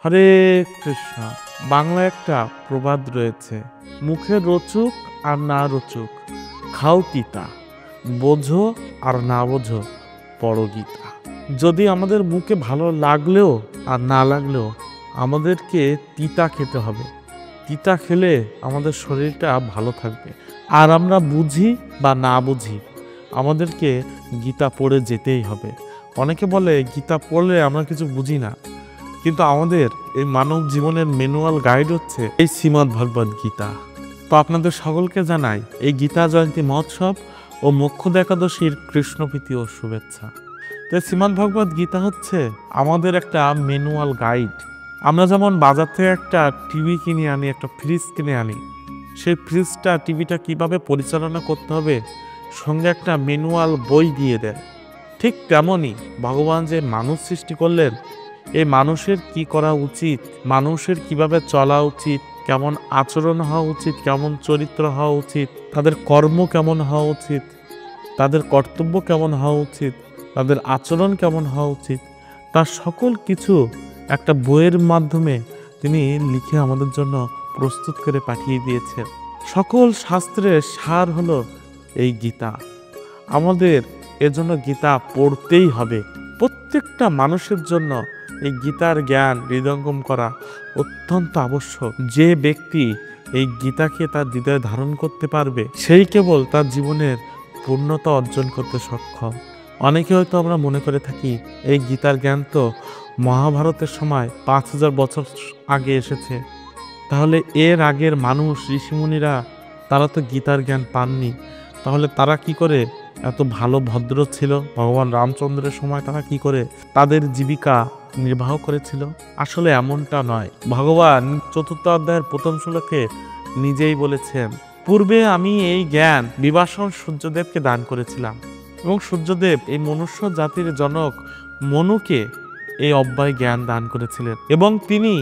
হরে কৃষ্ণ। বাংলায় একটা প্রবাদ রয়েছে, মুখে রোচুক আর না রোচুক খাও তিতা, বোঝো আর না বোঝো পড়ো গীতা। যদি আমাদের মুখে ভালো লাগলেও আর না লাগলেও আমাদেরকে তিতা খেতে হবে। তিতা খেলে আমাদের শরীরটা ভালো থাকবে। আর আমরা বুঝি বা না বুঝি আমাদেরকে গীতা পড়ে যেতেই হবে। অনেকে বলে গীতা পড়লে আমরা কিছু বুঝি না, কিন্তু আমাদের এই মানব জীবনের ম্যানুয়াল গাইড হচ্ছে এই শ্রীমদ্ ভগবদ গীতা। তো আপনাদের সকলকে জানাই এই গীতা জয়ন্তী মহোৎসব ও মোক্ষদ একাদশীর কৃষ্ণপ্রীতি ও শুভেচ্ছা। তো শ্রীমদ্ ভগবদ গীতা হচ্ছে আমাদের একটা ম্যানুয়াল গাইড। আমরা যেমন বাজার থেকে একটা টিভি কিনে আনি, একটা ফ্রিজ কিনে আনি, সেই ফ্রিজটা টিভিটা কিভাবে পরিচালনা করতে হবে সঙ্গে একটা ম্যানুয়াল বই দিয়ে দেন, ঠিক তেমনই ভগবান যে মানুষ সৃষ্টি করলেন, এই মানুষের কি করা উচিত, মানুষের কিভাবে চলা উচিত, কেমন আচরণ হওয়া উচিত, কেমন চরিত্র হওয়া উচিত, তাদের কর্ম কেমন হওয়া উচিত, তাদের কর্তব্য কেমন হওয়া উচিত, তাদের আচরণ কেমন হওয়া উচিত, তার সকল কিছু একটা বইয়ের মাধ্যমে তিনি লিখে আমাদের জন্য প্রস্তুত করে পাঠিয়ে দিয়েছেন। সকল শাস্ত্রের সার হলো এই গীতা। আমাদের এজন্য গীতা পড়তেই হবে। প্রত্যেকটা মানুষের জন্য এই গীতার জ্ঞান হৃদয়ঙ্গম করা অত্যন্ত আবশ্যক। যে ব্যক্তি এই গীতাকে তার হৃদয়ে ধারণ করতে পারবে, সেই কেবল তার জীবনের পূর্ণতা অর্জন করতে সক্ষম। অনেকে হয়তো আমরা মনে করে থাকি এই গীতার জ্ঞান তো মহাভারতের সময় 5000 বছর আগে এসেছে, তাহলে এর আগের মানুষ ঋষিমুনিরা তারা তো গীতার জ্ঞান পাননি, তাহলে তারা কি করে এত ভালো ভদ্র ছিল? ভগবান রামচন্দ্রের সময় তারা কি করে তাদের জীবিকা নির্বাহ করেছিল? আসলে এমনটা নয়। ভগবান 4th অধ্যায়ের 1ম শ্লোকে নিজেই বলেছেন, পূর্বে আমি এই জ্ঞান বিভাষণ সূর্যদেবকে দান করেছিলাম, এবং সূর্যদেব এই মনুষ্য জাতির জনক মনুকে এই অব্যয় জ্ঞান দান করেছিলেন, এবং তিনি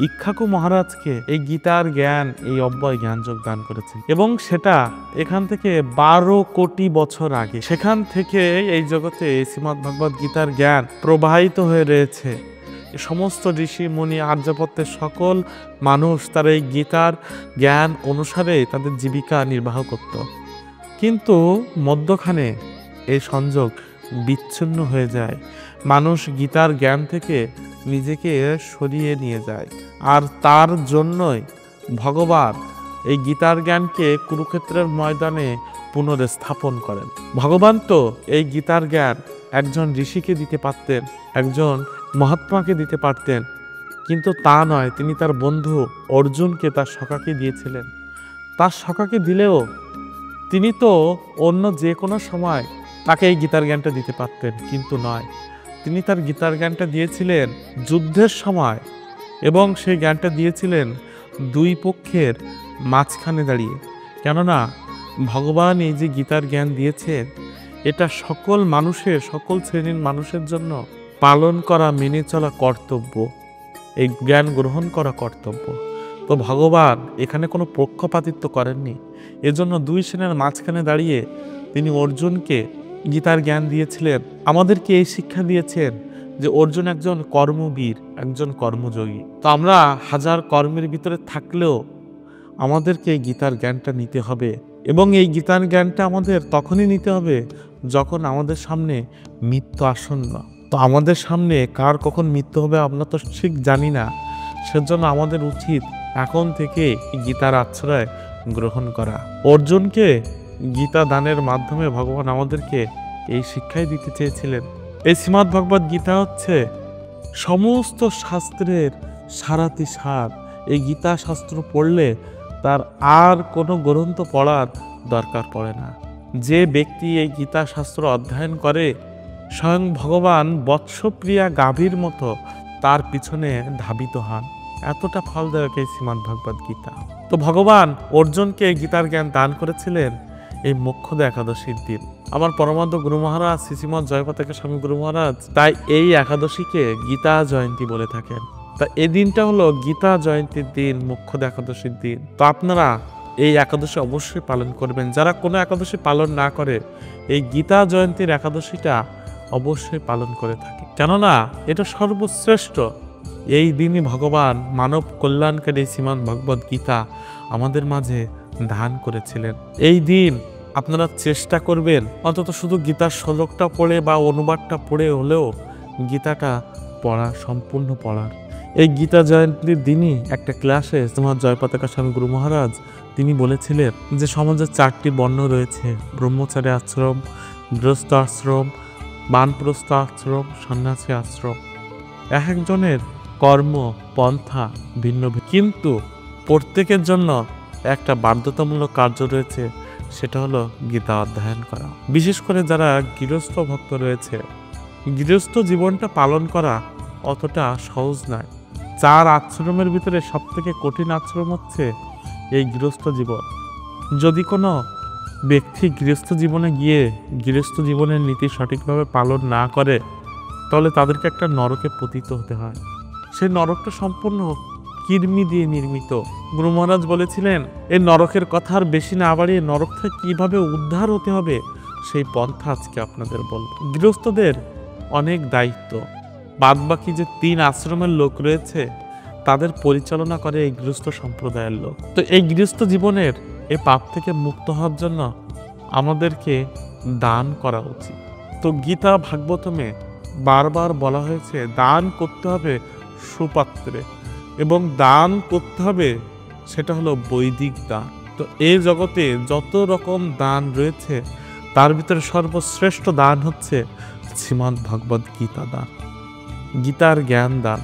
ইক্ষ্বাকু মহারাজকে এই গীতার জ্ঞান, এই অব্যয় জ্ঞান যোগ দান করেছেন। এবং সেটা এখান থেকে 12 কোটি বছর আগে, সেখান থেকে এই জগতে শ্রীমদ্ ভগবদ গীতার জ্ঞান প্রবাহিত হয়ে রয়েছে। সমস্ত ঋষি মুনি আর্যভট্টের সকল মানুষ তারা এই গীতার জ্ঞান অনুসারে তাদের জীবিকা নির্বাহ করত। কিন্তু মধ্যখানে এই সংযোগ বিচ্ছিন্ন হয়ে যায়, মানুষ গীতার জ্ঞান থেকে নিজেকে সরিয়ে নিয়ে যায়। আর তার জন্যই ভগবান এই গীতার জ্ঞানকে কুরুক্ষেত্রের ময়দানে পুনরস্থাপন করেন। ভগবান তো এই গীতার জ্ঞান একজন ঋষিকে দিতে পারতেন, একজন মহাত্মাকে দিতে পারতেন, কিন্তু তা নয়, তিনি তার বন্ধু অর্জুনকে, তার সখাকে দিয়েছিলেন। তার সখাকে দিলেও তিনি তো অন্য যে কোনো সময় তাকে এই গীতার জ্ঞানটা দিতে পারতেন, কিন্তু নয়, তিনি তার গীতার জ্ঞানটা দিয়েছিলেন যুদ্ধের সময়, এবং সেই জ্ঞানটা দিয়েছিলেন দুই পক্ষের মাঝখানে দাঁড়িয়ে। কেননা ভগবান এই যে গীতার জ্ঞান দিয়েছেন, এটা সকল মানুষের, সকল শ্রেণীর মানুষের জন্য পালন করা, মেনে চলা কর্তব্য, এই জ্ঞান গ্রহণ করা কর্তব্য। তো ভগবান এখানে কোনো পক্ষপাতিত্ব করেননি, এজন্য দুই শ্রেণীর মাঝখানে দাঁড়িয়ে তিনি অর্জুনকে গীতার জ্ঞান দিয়েছিলেন। আমাদেরকে এই শিক্ষা দিয়েছেন যে অর্জুন একজন কর্মবীর, একজন কর্মযোগী। তো আমরা হাজার কর্মের ভিতরে থাকলেও আমাদেরকে এই গীতার জ্ঞানটা নিতে হবে, এবং এই গীতার জ্ঞানটা আমাদের তখনই নিতে হবে যখন আমাদের সামনে মৃত্যু আসন্ন। তো আমাদের সামনে কার কখন মৃত্যু হবে আমরা তো ঠিক জানি না, সেজন্য আমাদের উচিত এখন থেকে গীতার আশ্রয় গ্রহণ করা। অর্জুনকে গীতা দানের মাধ্যমে ভগবান আমাদেরকে এই শিক্ষাই দিতে চেয়েছিলেন। এই শ্রীমদ্ ভগবদ গীতা হচ্ছে সমস্ত শাস্ত্রের সারাতি সার। এই গীতা শাস্ত্র পড়লে তার আর কোনো গ্রন্থ পড়ার দরকার পড়ে না। যে ব্যক্তি এই গীতা শাস্ত্র অধ্যয়ন করে, স্বয়ং ভগবান বৎসপ্রিয়া গাভীর মতো তার পিছনে ধাবিত হন। এতটা ফলদায়ক এই শ্রীমদ্ ভগবদ গীতা। তো ভগবান অর্জুনকে গীতার জ্ঞান দান করেছিলেন এই মোক্ষদ একাদশীর দিন। আমার পরমানন্দ গুরু মহারাজ শ্রীশ্রীমৎ জয়পতাকা স্বামী গুরু মহারাজ তাই এই একাদশীকে গীতা জয়ন্তী বলে থাকেন। তা এই দিনটা হলো গীতা জয়ন্তীর দিন, মোক্ষদ একাদশীর দিন। তো আপনারা এই একাদশী অবশ্যই পালন করবেন। যারা কোনো একাদশী পালন না করে এই গীতা জয়ন্তীর একাদশীটা অবশ্যই পালন করে থাকে, কেননা এটা সর্বশ্রেষ্ঠ এই দিনই ভগবান মানব কল্যাণকারী শ্রীমদ্ ভগবদ গীতা আমাদের মাঝে দান করেছিলেন। এই দিন আপনারা চেষ্টা করবেন অন্তত শুধু গীতার শ্লোকটা পড়ে বা অনুবাদটা পড়ে হলেও গীতাটা পড়া, সম্পূর্ণ পড়ার। এই গীতা জয়ন্তীর দিনই একটা ক্লাসে তোমার জয়পতাকা স্বামী গুরু মহারাজ তিনি বলেছিলেন যে সমাজের 4টি বর্ণ রয়েছে, ব্রহ্মচারী আশ্রম, গৃহস্থ আশ্রম, বানপ্রস্থ আশ্রম, সন্ন্যাসী আশ্রম। এক একজনের কর্ম পন্থা ভিন্ন ভিন্ন, কিন্তু প্রত্যেকের জন্য একটা বাধ্যতামূলক কার্য রয়েছে, সেটা হলো গীতা অধ্যয়ন করা। বিশেষ করে যারা গৃহস্থ ভক্ত রয়েছে, গৃহস্থ জীবনটা পালন করা অতটা সহজ নয়। 4 আশ্রমের ভিতরে সবথেকে কঠিন আশ্রম হচ্ছে এই গৃহস্থ জীবন। যদি কোনো ব্যক্তি গৃহস্থ জীবনে গিয়ে গৃহস্থ জীবনের নীতি সঠিকভাবে পালন না করে, তাহলে তাদেরকে একটা নরকে পতিত হতে হয়। সেই নরকটা সম্পূর্ণ কৃমি দিয়ে নির্মিত। গুরু মহারাজ বলেছিলেন এই নরকের কথা আর বেশি না বাড়িয়ে নরক থেকে কিভাবে উদ্ধার হতে হবে সেই পন্থা আজকে আপনাদের বলবো। গৃহস্থদের অনেক দায়িত্ব, বাদবাকি যে 3 আশ্রমের লোক রয়েছে তাদের পরিচালনা করে এই গৃহস্থ সম্প্রদায়ের লোক। তো এই গৃহস্থ জীবনের এই পাপ থেকে মুক্ত হওয়ার জন্য আমাদেরকে দান করা উচিত। তো গীতা ভাগবতমে বারবার বলা হয়েছে দান করতে হবে সুপাত্রে, এবং দান করতে হবে সেটা হলো বৈদিক দান। তো এই জগতে যত রকম দান রয়েছে তার ভিতরে সর্বশ্রেষ্ঠ দান হচ্ছে শ্রীমদ্ ভগবদ গীতা দান, গীতার জ্ঞান দান।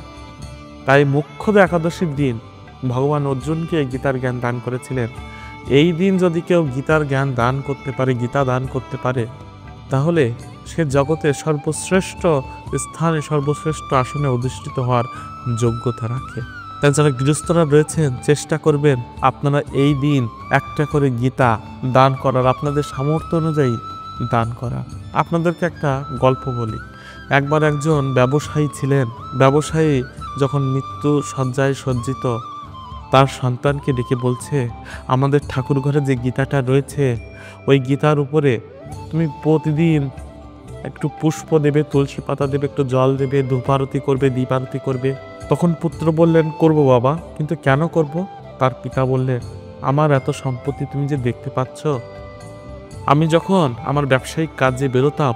তাই মোক্ষদ একাদশীর দিন ভগবান অর্জুনকে গীতার জ্ঞান দান করেছিলেন। এই দিন যদি কেউ গীতার জ্ঞান দান করতে পারে, গীতা দান করতে পারে, তাহলে সে জগতের সর্বশ্রেষ্ঠ স্থানে, সর্বশ্রেষ্ঠ আসনে অধিষ্ঠিত হওয়ার যোগ্যতা রাখে। তাই যারা গৃহস্থরা রয়েছেন চেষ্টা করবেন আপনারা এই দিন একটা করে গীতা দান করার, আপনাদের সামর্থ্য অনুযায়ী দান করা। আপনাদেরকে একটা গল্প বলি। একবার একজন ব্যবসায়ী ছিলেন। ব্যবসায়ী যখন মৃত্যু শয্যায় সজ্জিত, তার সন্তানকে ডেকে বলছে আমাদের ঠাকুর ঘরে যে গীতাটা রয়েছে ওই গীতার উপরে তুমি প্রতিদিন একটু পুষ্প দেবে, তুলসী পাতা দেবে, একটু জল দেবে, ধূপ আরতি করবে, দীপ আরতি করবে। তখন পুত্র বললেন করবো বাবা, কিন্তু কেন করব? তার পিতা বললেন আমার এত সম্পত্তি তুমি যে দেখতে পাচ্ছ, আমি যখন আমার ব্যবসায়িক কাজে বেরোতাম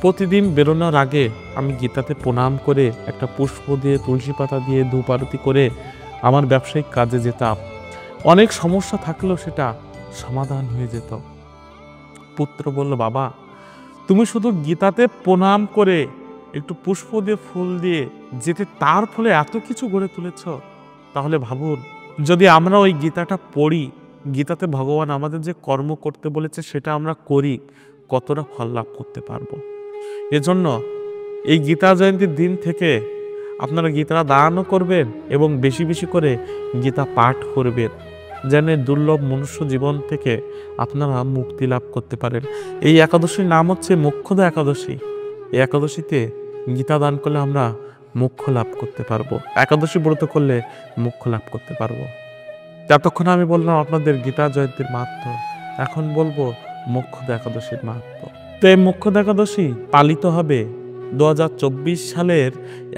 প্রতিদিন বেরোনোর আগে আমি গীতাতে প্রণাম করে একটা পুষ্প দিয়ে, তুলসী পাতা দিয়ে, ধূপ আরতি করে আমার ব্যবসায়িক কাজে যেতাম। অনেক সমস্যা থাকলেও সেটা সমাধান হয়ে যেত। পুত্র বলল বাবা তুমি শুধু গীতাতে প্রণাম করে একটু পুষ্প দিয়ে, ফুল দিয়ে যেতে তার ফলে এত কিছু গড়ে তুলেছ, তাহলে ভাবুন যদি আমরা ওই গীতাটা পড়ি, গীতাতে ভগবান আমাদের যে কর্ম করতে বলেছে সেটা আমরা করি, কতটা ফল লাভ করতে পারবো। এজন্য এই গীতা জয়ন্তীর দিন থেকে আপনারা গীতা দানও করবেন এবং বেশি বেশি করে গীতা পাঠ করবেন, যেন দুর্লভ মনুষ্য জীবন থেকে আপনারা মুক্তি লাভ করতে পারেন। এই একাদশীর নাম হচ্ছে মোক্ষদা একাদশী। এই একাদশীতে গীতা দান করলে আমরা মোক্ষ লাভ করতে পারবো, একাদশী ব্রত করলে মোক্ষ লাভ করতে পারবো। ততক্ষণ আমি বললাম আপনাদের গীতা জয়ন্তীর মাহাত্ম্য, এখন বলবো মোক্ষদা একাদশীর মাহাত্ম্য। তো এই মোক্ষদা একাদশী পালিত হবে 2024 সালের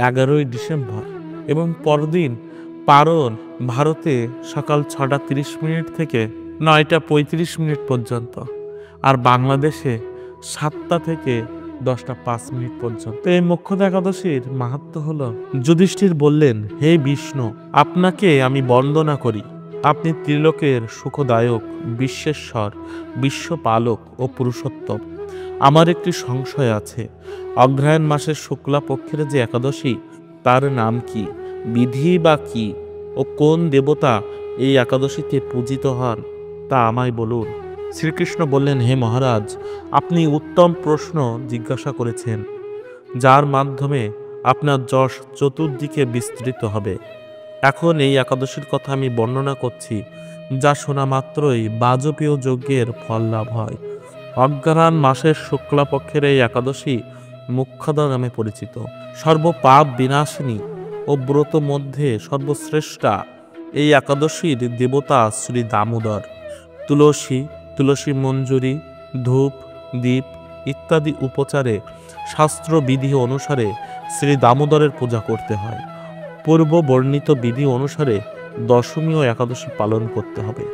11ই ডিসেম্বর এবং পরদিন পারণ ভারতে সকাল 6:30 থেকে 9:35 পর্যন্ত, আর বাংলাদেশে 7টা থেকে 10:05 পর্যন্ত। এই মোক্ষদা একাদশীর মাহাত্ম্য হলো যুধিষ্ঠির বললেন হে বিষ্ণু, আপনাকে আমি বন্দনা করি, আপনি ত্রিলোকের সুখদায়ক, বিশ্বেশ্বর, বিশ্বপালক ও পুরুষোত্তম। আমার একটি সংশয় আছে, অগ্রহায়ণ মাসের শুক্লা পক্ষের যে একাদশী তার নাম কি, বিধি বা কি, ও কোন দেবতা এই একাদশীতে পূজিত হন তা আমায় বলুন। শ্রীকৃষ্ণ বললেন হে মহারাজ, আপনি উত্তম প্রশ্ন জিজ্ঞাসা করেছেন, যার মাধ্যমে আপনার যশ চতুর্দিকে বিস্তৃত হবে। এখন এই একাদশীর কথা আমি বর্ণনা করছি, যা শোনা মাত্রই বাজপেয় যজ্ঞের ফল লাভ হয়। অগ্রহায়ণ মাসের শুক্লাপক্ষের এই একাদশী মোক্ষদা নামে পরিচিত। সর্বপাপ বিনাশিনী ও ব্রত মধ্যে সর্বশ্রেষ্ঠা এই একাদশীর দেবতা শ্রী দামোদর। তুলসী, তুলসী মঞ্জুরি, ধূপ, দীপ ইত্যাদি উপচারে শাস্ত্র বিধি অনুসারে শ্রী দামোদরের পূজা করতে হয়। পূর্ব বর্ণিত বিধি অনুসারে দশমী ও একাদশী পালন করতে হবে।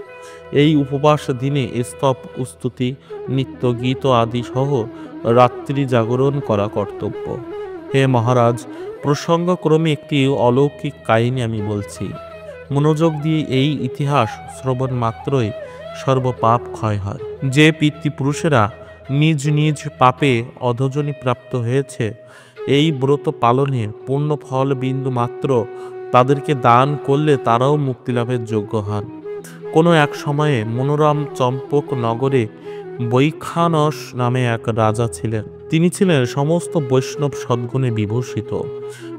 এই উপবাস দিনে স্তব, স্তুতি, নিত্য গীত আদি সহ রাত্রি জাগরণ করা কর্তব্য। হে মহারাজ, প্রসঙ্গক্রমে একটি অলৌকিক কাহিনী আমি বলছি। মনোযোগ দিয়ে এই ইতিহাস শ্রবণ মাত্রই সর্বপাপ ক্ষয় হয়। যে পিতৃপুরুষেরা নিজ নিজ পাপে অধজনী প্রাপ্ত হয়েছে, এই ব্রত পালনে পূর্ণ ফল বিন্দু মাত্র তাদেরকে দান করলে তারাও মুক্তিলাভের যোগ্য হন। কোনো এক সময়ে মনোরম চম্পক নগরে বৈখানস নামে এক রাজা ছিলেন। তিনি ছিলেন সমস্ত বৈষ্ণব সদ্গুণে বিভূষিত।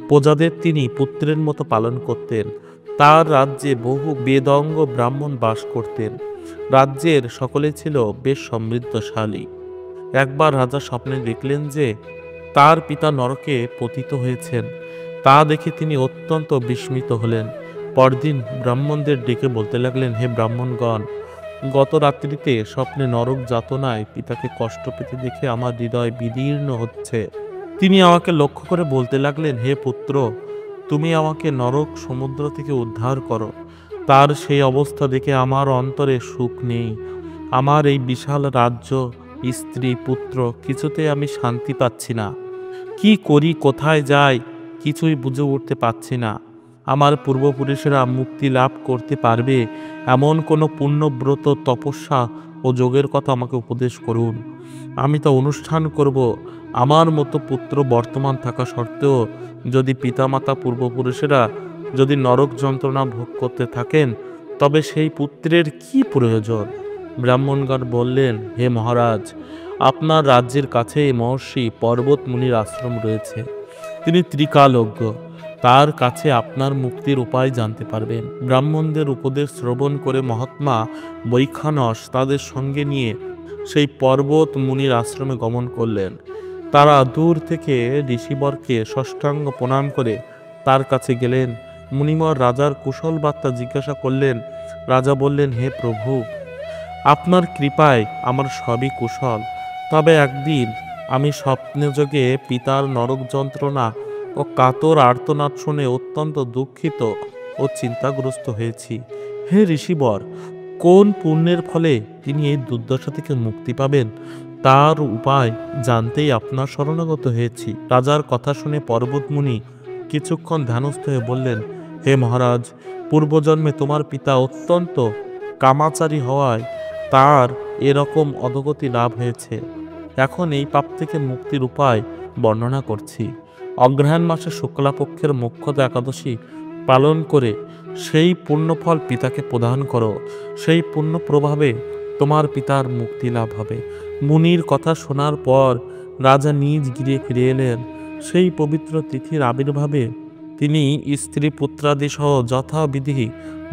প্রজাদের তিনি পুত্রের মতো পালন করতেন। তার রাজ্যে বহু বেদঙ্গ ব্রাহ্মণ বাস করতেন। রাজ্যের সকলে ছিল বেশ সমৃদ্ধশালী। একবার রাজা স্বপ্নে দেখলেন যে তার পিতা নরকে পতিত হয়েছেন। তা দেখে তিনি অত্যন্ত বিস্মিত হলেন। পরদিন ব্রাহ্মণদের ডেকে বলতে লাগলেন, হে ব্রাহ্মণগণ, গত রাত্রিতে স্বপ্নে নরক যাতনায় পিতাকে কষ্ট পেতে দেখে আমার হৃদয় বিদীর্ণ হচ্ছে। তিনি আমাকে লক্ষ্য করে বলতে লাগলেন, হে পুত্র, তুমি আমাকে নরক সমুদ্র থেকে উদ্ধার করো। তার সেই অবস্থা দেখে আমার অন্তরে সুখ নেই। আমার এই বিশাল রাজ্য, স্ত্রী, পুত্র, কিছুতে আমি শান্তি পাচ্ছি না। কি করি, কোথায় যাই, কিছুই বুঝে উঠতে পারছি না। আমার পূর্বপুরুষেরা মুক্তি লাভ করতে পারবে এমন কোনো পুণ্যব্রত, তপস্যা ও যোগের কথা আমাকে উপদেশ করুন। আমি তা অনুষ্ঠান করব। আমার মতো পুত্র বর্তমান থাকা সত্ত্বেও যদি পিতামাতা পূর্বপুরুষেরা যদি নরক যন্ত্রণা ভোগ করতে থাকেন, তবে সেই পুত্রের কি প্রয়োজন? ব্রাহ্মণগণ বললেন, হে মহারাজ, আপনার রাজ্যের কাছে মহর্ষি পর্বত মুনির আশ্রম রয়েছে। তিনি ত্রিকালজ্ঞ। তার কাছে আপনার মুক্তির উপায় জানতে পারবেন। ব্রাহ্মণদের উপদেশ শ্রবণ করে মহাত্মা বৈখানস তাদের সঙ্গে নিয়ে সেই পর্বত মুনির আশ্রমে গমন করলেন। তারা দূর থেকে ঋষিবরকে ষষ্ঠাঙ্গ প্রণাম করে তার কাছে গেলেন। মুনিমর রাজার কুশল বার্তা জিজ্ঞাসা করলেন। রাজা বললেন, হে প্রভু, আপনার কৃপায় আমার সবই কুশল। তবে একদিন আমি স্বপ্নযোগে পিতার নরক যন্ত্রণা ও কাতর আর্তনাদ শুনে অত্যন্ত দুঃখিত ও চিন্তাগ্রস্ত হয়েছি। হে ঋষিবর, কোন পুণ্যের ফলে তিনি এই দুর্দশা থেকে মুক্তি পাবেন, তার উপায় জানতেই আপনার শরণাগত হয়েছি। রাজার কথা শুনে পর্বতমুনি কিছুক্ষণ ধ্যানস্থ হয়ে বললেন, হে মহারাজ, পূর্বজন্মে তোমার পিতা অত্যন্ত কামাচারী হওয়ায় তার এরকম অধোগতি লাভ হয়েছে। এখন এই পাপ থেকে মুক্তির উপায় বর্ণনা করছি। অগ্রহায়ণ মাসে শুক্লাপক্ষের মুখ্যত একাদশী পালন করে সেই পুণ্যফল পিতাকে প্রদান করো। সেই পুণ্য প্রভাবে তোমার পিতার মুক্তি লাভ হবে। মুনির কথা শোনার পর রাজা নিজ গৃহে ফিরে এলেন। সেই পবিত্র তিথির আবির্ভাবে তিনি স্ত্রী পুত্রাদি সহ যথাবিধি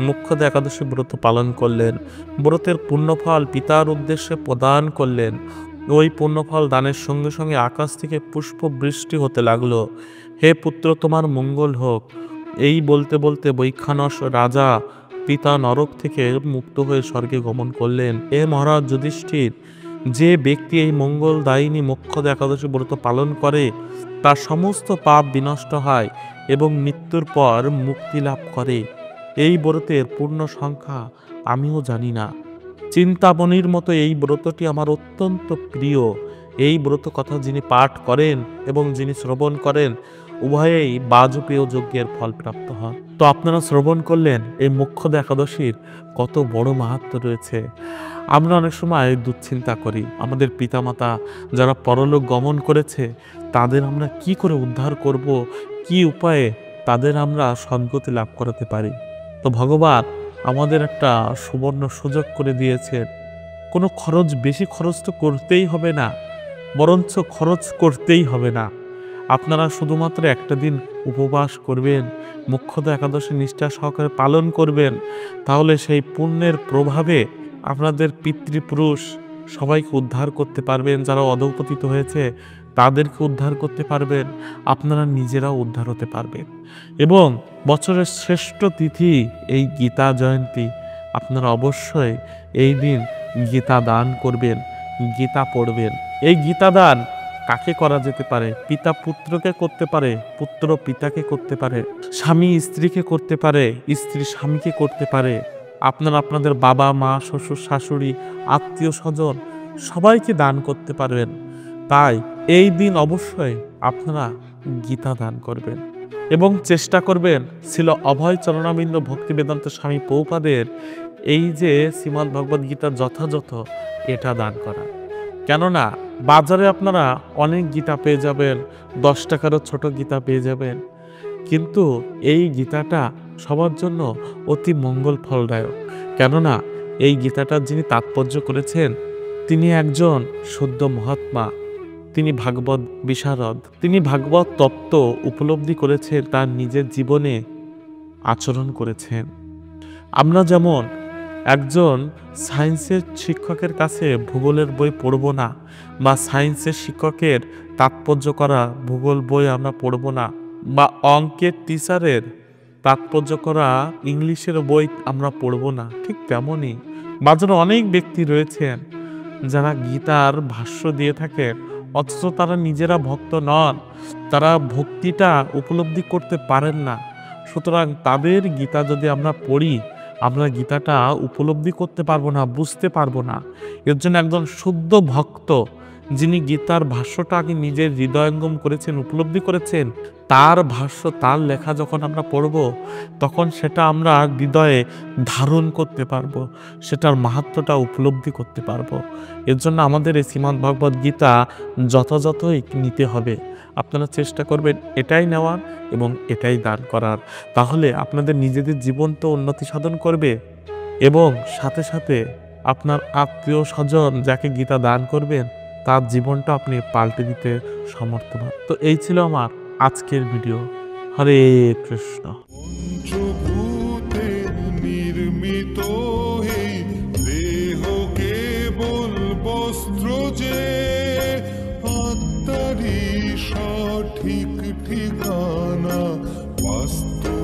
মুখ্যত একাদশী ব্রত পালন করলেন। ব্রতের পুণ্যফল পিতার উদ্দেশ্যে প্রদান করলেন। ওই পুণ্যফল দানের সঙ্গে সঙ্গে আকাশ থেকে পুষ্প বৃষ্টি হতে লাগলো। হে পুত্র, তোমার মঙ্গল হোক। এই বলতে বলতে বৈখানস রাজা পিতা নরক থেকে মুক্ত হয়ে স্বর্গে গমন করলেন। এ মহারাজ যুধিষ্ঠির, যে ব্যক্তি এই মঙ্গলদায়িনী মুখ্যত একাদশী ব্রত পালন করে তার সমস্ত পাপ বিনষ্ট হয় এবং মৃত্যুর পর মুক্তি লাভ করে। এই ব্রতের পূর্ণ সংখ্যা আমিও জানি না। চিন্তামণির মতো এই ব্রতটি আমার অত্যন্ত প্রিয়। এই ব্রত কথা যিনি পাঠ করেন এবং যিনি শ্রবণ করেন, উভয়েই বাজপেয় যজ্ঞের ফল প্রাপ্ত হন। তো আপনারা শ্রবণ করলেন এই মুখ্যত একাদশীর কত বড় মাহাত্ম্য রয়েছে। আমরা অনেক সময় দুশ্চিন্তা করি, আমাদের পিতামাতা যারা পরলোক গমন করেছে তাদের আমরা কি করে উদ্ধার করব, কি উপায়ে তাদের আমরা সদ্গতি লাভ করাতে পারি। তো ভগবান আমাদের একটা সুবর্ণ সুযোগ করে দিয়েছেন। কোনো বেশি খরচ তো করতেই হবে না, বরঞ্চ খরচ করতেই হবে না। আপনারা শুধুমাত্র একটা দিন উপবাস করবেন, মুখ্যত একাদশী নিষ্ঠা সহকারে পালন করবেন, তাহলে সেই পুণ্যের প্রভাবে আপনাদের পিতৃপুরুষ সবাইকে উদ্ধার করতে পারবেন। যারা অধঃপতিত হয়েছে তাদেরকে উদ্ধার করতে পারবেন, আপনারা নিজেরাও উদ্ধার হতে পারবেন। এবং বছরের শ্রেষ্ঠ তিথি এই গীতা জয়ন্তী। আপনারা অবশ্যই এই দিন গীতা দান করবেন, গীতা পড়বেন। এই গীতা দান কাকে করা যেতে পারে? পিতা পুত্রকে করতে পারে, পুত্র পিতাকে করতে পারে, স্বামী স্ত্রীকে করতে পারে, স্ত্রী স্বামীকে করতে পারে, আপনারা আপনাদের বাবা মা শ্বশুর শাশুড়ি আত্মীয় স্বজন সবাইকে দান করতে পারবেন। তাই এই দিন অবশ্যই আপনারা গীতা দান করবেন এবং চেষ্টা করবেন ছিল অভয় চরণাবিন্দ ভক্তি বেদান্ত স্বামী প্রভুপাদের এই যে শ্রীমদ্ ভগবদ গীতার যথাযথ এটা দান করা। কেননা বাজারে আপনারা অনেক গীতা পেয়ে যাবেন, 10 টাকারও ছোট গীতা পেয়ে যাবেন, কিন্তু এই গীতাটা সবার জন্য অতি মঙ্গল ফলদায়ক। কেননা এই গীতাটার যিনি তাৎপর্য করেছেন তিনি একজন শুদ্ধ মহাত্মা, তিনি ভাগবত বিশারদ, তিনি ভাগবত তত্ত্ব উপলব্ধি করেছেন, তার নিজের জীবনে আচরণ করেছেন। আমরা যেমন একজন সায়েন্সের শিক্ষকের কাছে ভূগোলের বই পড়ব না, বা সায়েন্সের শিক্ষকের তাৎপর্য করা ভূগোল বই আমরা পড়ব না, বা অঙ্কের টিচারের তাৎপর্য করা ইংলিশের বই আমরা পড়ব না, ঠিক তেমনই বাজারে অনেক ব্যক্তি রয়েছেন যারা গীতার ভাষ্য দিয়ে থাকেন, অথচ তারা নিজেরা ভক্ত নন, তারা ভক্তিটা উপলব্ধি করতে পারেন না। সুতরাং তাদের গীতা যদি আমরা পড়ি, আমরা গীতাটা উপলব্ধি করতে পারবো না, বুঝতে পারবো না। এর জন্য একজন শুদ্ধ ভক্ত যিনি গীতার ভাষ্যটা আগে নিজের হৃদয়ঙ্গম করেছেন, উপলব্ধি করেছেন, তার ভাষ্য তার লেখা যখন আমরা পড়ব তখন সেটা আমরা হৃদয়ে ধারণ করতে পারবো, সেটার মাহাত্ম্যটা উপলব্ধি করতে পারবো। এর জন্য আমাদের এই শ্রীমদ্ ভগবদ গীতা যথাযথই নিতে হবে। আপনারা চেষ্টা করবেন এটাই নেওয়ার এবং এটাই দান করার, তাহলে আপনাদের নিজেদের জীবন তো উন্নতি সাধন করবে এবং সাথে সাথে আপনার আত্মীয় স্বজন যাকে গীতা দান করবেন তার জীবনটা আপনি পাল্টে দিতে সমর্থ হন। তো এই ছিল আমার আজকের ভিডিও। হরে কৃষ্ণ। পঞ্চভূতে নির্মিত এই দেহ কেবল বস্ত্র যে, আত্মারি সঠিক ঠিকানা বাস্তব